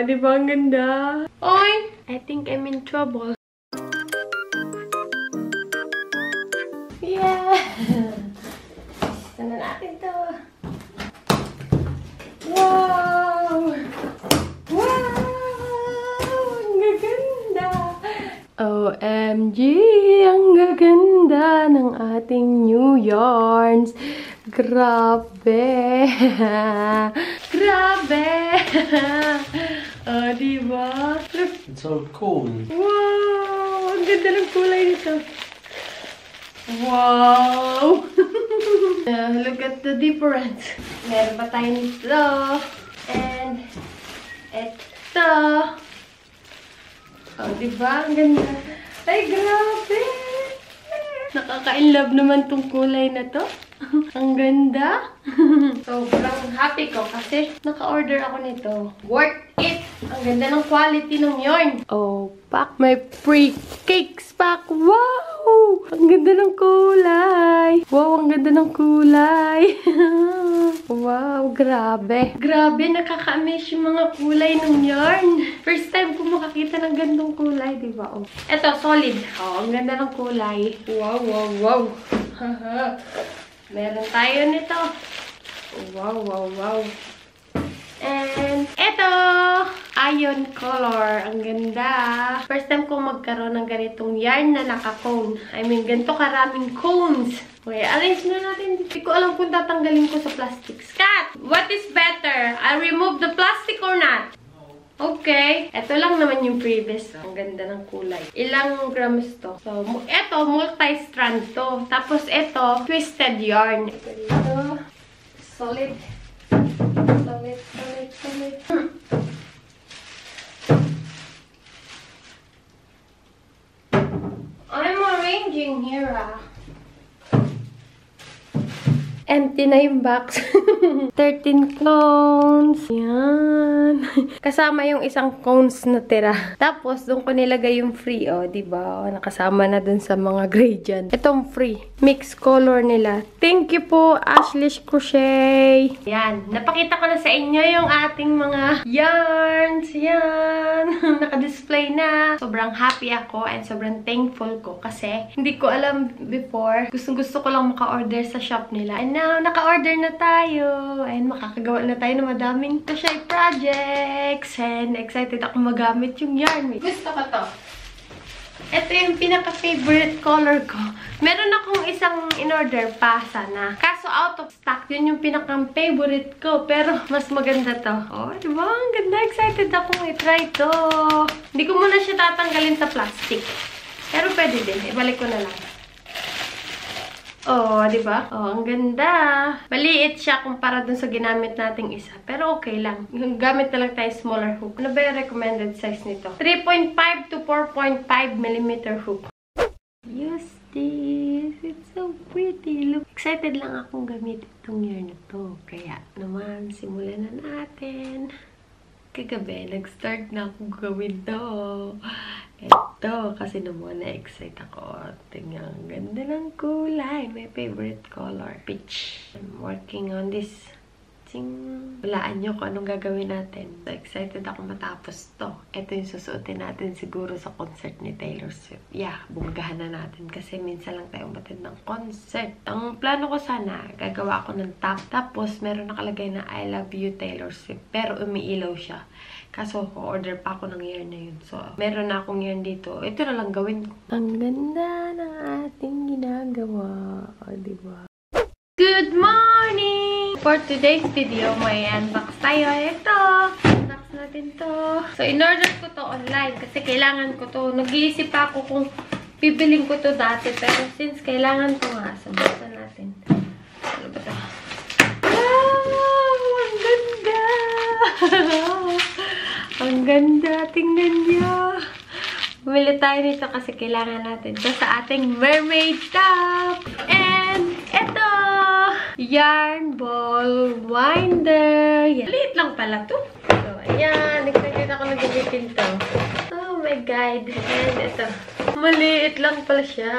di ba ang ganda? Oy! I think I'm in trouble. Yeah! Gusto na natin to. Wow! Wow! Ang gaganda! OMG! Ang gaganda ng ating new yarns. Grabe! Grabe! Oh, diba? Look! It's so cool. Wow! Ang ganda ng kulay nito. Wow! Look at the difference. Meron pa tayo nito. And ito. Oh, diba? Ang ganda. Ay, grabe! Nakaka-inlove naman tong kulay na to. Ang ganda. Sobrang happy ko kasi naka-order ako nito. Worth it! Ang ganda ng quality ng yarn. Oh, pack. May free cakes pack. Wow! Ang ganda ng kulay. Wow, ang ganda ng kulay. Wow, grabe. Grabe, nakaka-amaze yung mga kulay ng yarn. First time ko makakita ng gandong kulay, diba? Oh. Ito, solid. Oh, ang ganda ng kulay. Wow, wow, wow. Meron tayo nito. Wow, wow, wow. And ito, iron color. Ang ganda. First time ko magkaroon ng ganitong yarn na naka-cone. I mean, ganito karaming cones. Okay, arrange na natin. Hindi ko alam kung tatanggalin ko sa plastic. Scat! What is better? I remove the plastic or not? Okay. Ito lang naman yung previous. Ang ganda ng kulay. Ilang grams to? So, ito, multi-strand to. Tapos ito, twisted yarn. Ito, solid. Solid, solid, solid. I'm arranging here, Empty na yung box. 13 cones. Yan. Kasama yung isang cones na tira. Tapos, doon ko nilagay yung free, oh. Diba? Oh, nakasama na dun sa mga gradient. Itong free. Mix color nila. Thank you po, Ashley's Crochet. Yan. Napakita ko na sa inyo yung ating mga yarns. Yan. Naka-display na. Sobrang happy ako and sobrang thankful ko kasi hindi ko alam before. Gustong-gusto ko lang maka-order sa shop nila. And now, naka-order na tayo. And makakagawa na tayo ng madaming crochet projects. And excited ako magamit yung yarn. Gusto ko to. Ito yung pinaka-favorite color ko. Meron akong isang in-order pa sana. Kaso out of stock. Yun yung pinaka-favorite ko. Pero mas maganda to. Oh, diba? Ang ganda. Excited akong i-try to. Hindi ko muna siya tatanggalin sa plastic. Pero pwede din. Ibalik ko na lang. Oh, diba? Oh, ang ganda. Maliit siya kumpara dun sa ginamit nating isa. Pero okay lang. Gamit na lang tayo smaller hook. Ano ba yung recommended size nito? 3.5 to 4.5 mm hook. Use this. It's so pretty. Look. Excited lang akong gamitin itong yarn na to. Kaya naman, simulan na natin. Kagabi, nag-start na akong gawin to. Ito, kasi naman na-excite ako. Tingnan, ang ganda ng kulay. My favorite color, peach. I'm working on this. Walaan nyo kung anong gagawin natin. So, excited ako matapos to. Ito yung susuotin natin siguro sa concert ni Taylor Swift. Yeah, bumagahan na natin kasi minsan lang tayo umatid ng concert. Ang plano ko sana, gagawa ako ng top. Tapos, meron nakalagay na I love you Taylor Swift. Pero umiilaw siya. Kaso, order pa ako ng yarn na yun. So, meron na akong yarn dito. Ito na lang gawin ko. Ang ganda ng ating ginagawa. O, diba? Good morning! For today's video, may unbox tayo. Ito! Unbox natin to. So, in-order ko to online kasi kailangan ko to. Nag-iisip ako kung bibiling ko to dati. Pero since kailangan ko nga, sabukan natin. Ano ba to? Wow! Ang ganda! Ang ganda! Tingnan niyo! Bumili tayo nito kasi kailangan natin ito sa ating mermaid top! And ito! Yarn ball winder. Yan. Liit lang pala to. So, ayan. Excited ako na gamitin to. Oh my God. And ito. Maliit lang pala siya.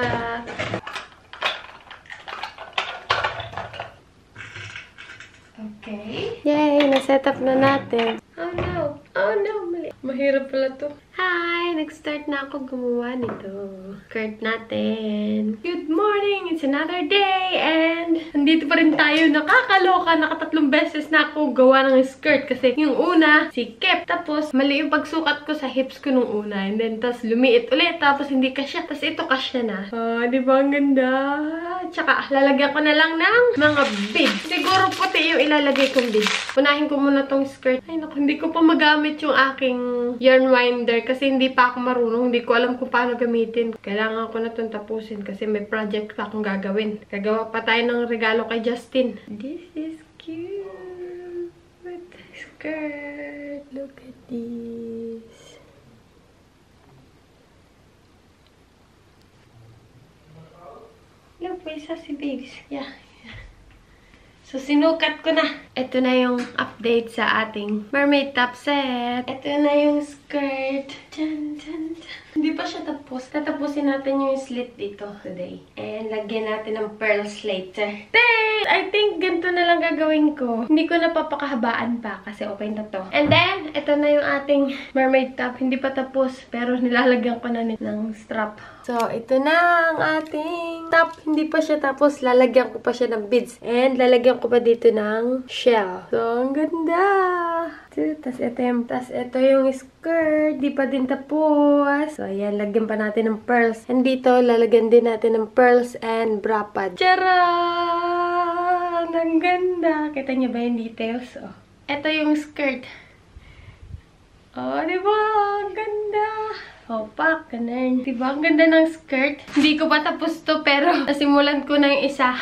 Okay. Yay! Na-set up na natin. Oh no. Oh no. Mahirap pala to. Hi! Nag-start na ako gumawa nito. Skirt natin. Good morning! It's another day! And nandito pa rin tayo. Nakakaloka. Nakatatlong beses na ako gawa ng skirt. Kasi yung una, sikip. Tapos, mali yung pagsukat ko sa hips ko nung una. And then, tapos lumiit ulit. Tapos, hindi kasya. Tapos, ito kasya na. Di ba? Ang ganda. Tsaka, lalagyan ko na lang ng mga beads. Siguro puti yung ilalagay kong beads. Unahin ko muna tong skirt. Ay, naku, hindi ko pa magamit yung aking yarn winder kasi hindi pa ako marunong. Hindi ko alam kung paano gamitin. Kailangan ko na itong tapusin kasi may project pa akong gagawin. Gagawa pa tayo ng regalo kay Justin. This is cute. With the skirt. Look at this. Look, may isa si babes. Yeah. So, sinukat ko na. Ito na yung update sa ating mermaid top set. Ito na yung skirt. Dun, dun, dun. Hindi pa siya tapos. Tatapusin natin yung slit dito today. And lagyan natin ng pearls later. Then, I think ganito na lang gagawin ko. Hindi ko na papakahabaan pa kasi okay na to. And then, ito na yung ating mermaid top. Hindi pa tapos pero nilalagyan ko na ng strap. So, ito na ang ating top. Hindi pa siya tapos. Lalagyan ko pa siya ng beads. And lalagyan ko pa dito ng shell. So, ang ganda! Tapos ito yung skirt. Di pa din tapos. So, ayan. Lagyan pa natin ng pearls. And dito, lalagyan din natin ng pearls and bra pad. Charan! Ang ganda! Kita niyo ba yung details? Oh. Ito yung skirt. Oh, di ba? Ang ganda! Oh, pak, ganun. Diba? Ang ganda ng skirt. Hindi ko pa tapos to, pero nasimulan ko na yung isa.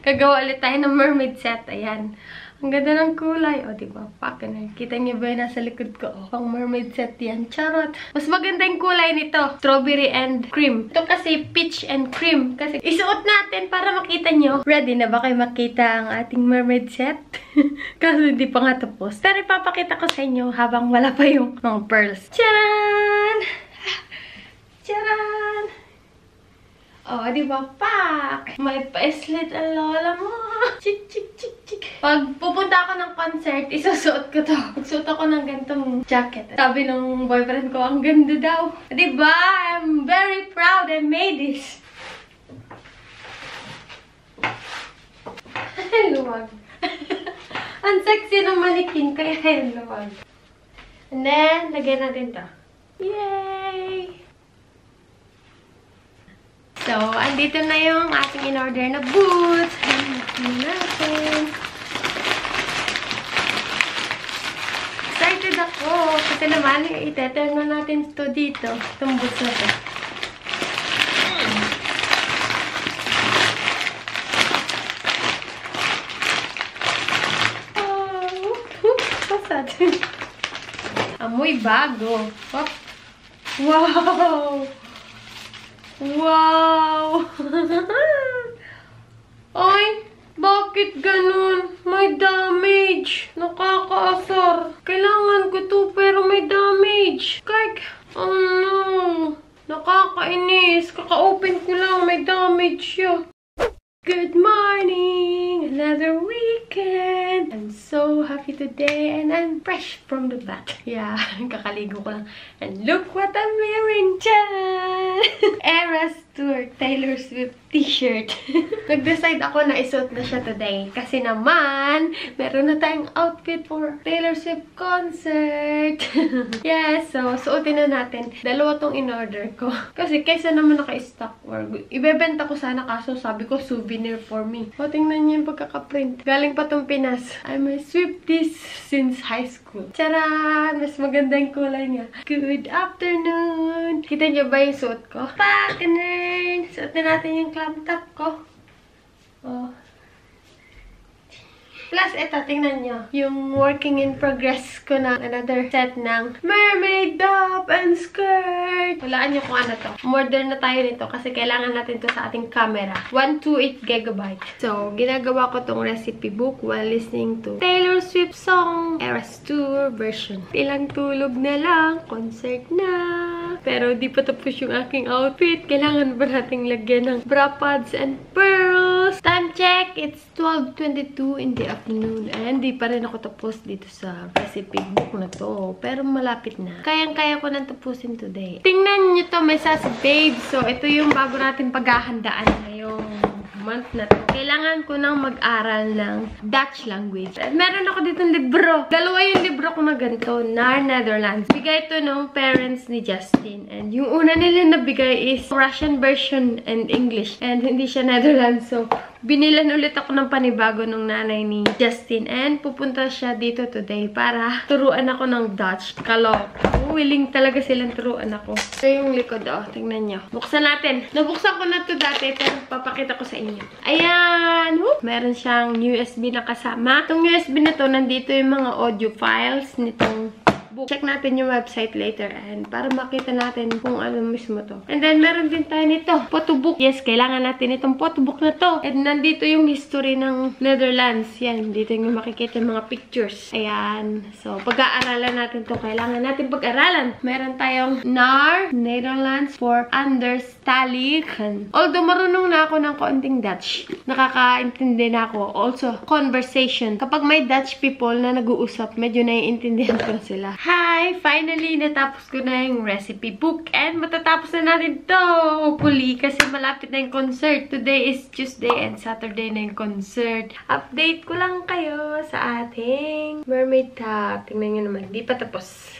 Kagawa ulit tayo ng mermaid set. Ayan. Ang ganda ng kulay. O, diba? Pak, ganun. Kita niyo ba yung nasa likod ko? Oh, pang mermaid set yan. Charot. Mas maganda yung kulay nito. Strawberry and cream. Ito kasi peach and cream. Kasi isuot natin para makita nyo. Ready na ba kayo makita ang ating mermaid set? Kasi hindi pa nga tapos. Pero ipapakita ko sa inyo habang wala pa yung mga pearls. Charan! Charan! Oh, di ba? Pak! May pa-slit ang lola mo. Chik, chik, chik, chik. Pag pupunta ako ng concert, isusuot ko to. Magsuot ako ng gantong jacket. Sabi ng boyfriend ko, ang ganda daw. Di ba? I'm very proud I made this. Luwag. Ang sexy ng manikin, kaya luwag. And then, lagyan natin to. Yay! So, andito na yung ating in-order na boots. Hanapin natin. Excited ako. Kasi naman, iteturn na natin ito dito. Itong boots na ito. Pasad. Amoy bago. Oh. Wow! Wow! Ay, bakit ganun? May damage. Nakakaasar. Kailangan ko to pero may damage. Kijk, oh no. Nakakainis. Kaka-open ko lang. May damage siya. Good morning! Another weekend! I'm so happy today and I'm fresh from the bath. Yeah, kakaligo ko lang. And look what I'm wearing! Tcharan! Eras Tour Taylor Swift t-shirt. Nag-decide ako na isuot na siya today. Kasi naman, meron na tayong outfit for Taylor Swift concert. Yes, so suotin na natin. Dalawa tong in-order ko. Kasi kaysa naman naka-stock or ibebenta ko sana kaso sabi ko souvenir for me. O, tingnan niyo yung pagkakaprint. Galing pa tong Pinas. I'm a Swifties since high school. Charan! Mas maganda yung kulay niya. Good afternoon! Kita niyo ba yung suot ko? Partner! Suot na natin yung club top ko. Oh. Plus, ito, tingnan nyo. Yung working in progress ko na another set ng mermaid top and skirt. Walaan nyo kung ano to. Modern na tayo nito kasi kailangan natin to sa ating camera. 128 GB. So, ginagawa ko tong recipe book while listening to Taylor Swift song Eras Tour version. Ilang tulog na lang. Concert na. Pero di pa tapos yung aking outfit. Kailangan ba nating lagyan ng bra pads and pearls? Time check! It's 12:22 in the afternoon. And di pa rin ako tapos dito sa recipe book na to. Pero malapit na. Kayang-kaya ko nang tapusin today. Tingnan nyo to, may sassy babe. So, ito yung bago natin paghahandaan ngayong month na to. Kailangan ko nang mag-aral ng Dutch language. At meron ako ditong libro. Dalawa yung libro ko na ganito. NAR Netherlands. Bigay ito ng parents ni Justin. And yung una nila nabigay is Russian version and English. And hindi siya Netherlands. So, binilan ulit ako ng panibago ng nanay ni Justin. And pupunta siya dito today para turuan ako ng Dutch. Willing talaga silang turuan ako. Ito yung likod, oh. Tingnan nyo. Buksan natin. Nabuksan ko na to dati, pero papakita ko sa inyo. Ayan! Woo! Meron siyang USB na kasama. Itong USB na to, nandito yung mga audio files nitong book. Check natin yung website later and para makita natin kung ano mismo to. And then, meron din tayo nito. Photobook. Yes, kailangan natin itong photobook na to. And nandito yung history ng Netherlands. Yan. Dito yung makikita yung mga pictures. Ayan. So, pag-aaralan natin to. Kailangan natin pag-aralan. Meron tayong NAR, Netherlands for Understaligen. Although, marunong na ako ng konting Dutch. Nakakaintindi na ako. Also, conversation. Kapag may Dutch people na nag-uusap, medyo naiintindihan ko na sila. Hi! Finally, natapos ko na yung recipe book and matatapos na natin to. Hopefully, kasi malapit na yung concert. Today is Tuesday and Saturday na yung concert. Update ko lang kayo sa ating mermaid top. Tingnan nyo naman, di pa tapos.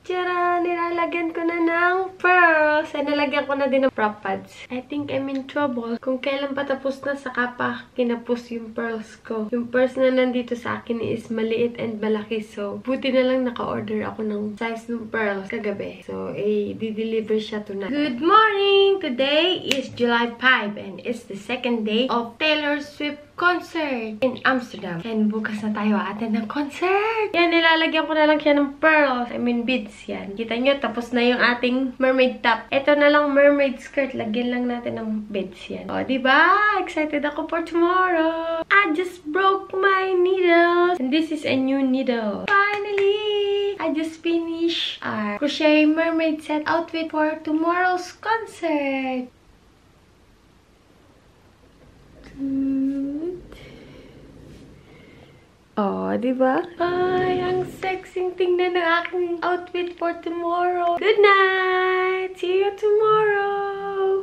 Tara! Nilalagyan ko na ng pearls. Ay, nalagyan ko na din ng prop pads. I think I'm in trouble. Kung kailan pa tapos na, saka pa kinapos yung pearls ko. Yung pearls na nandito sa akin is maliit and malaki. So, buti na lang naka-order ako ng size ng pearls kagabi. So, di-deliver siya tonight. Good morning! Today is July 5 and it's the second day of Taylor Swift concert in Amsterdam. And bukas na tayo attend ng concert. Yan, nilalagyan ko na lang siya ng pearls. I mean, beads yan. Kita nyo, tapos na yung ating mermaid top. Ito na lang mermaid skirt. Lagyan lang natin ng beads yan. O, diba? Excited ako for tomorrow. I just broke my needles. And this is a new needle. Finally! I just finished our crochet mermaid set outfit for tomorrow's concert. Oh, diba? Ay, ang sexy tingnan ng aking outfit for tomorrow. Good night! See you tomorrow!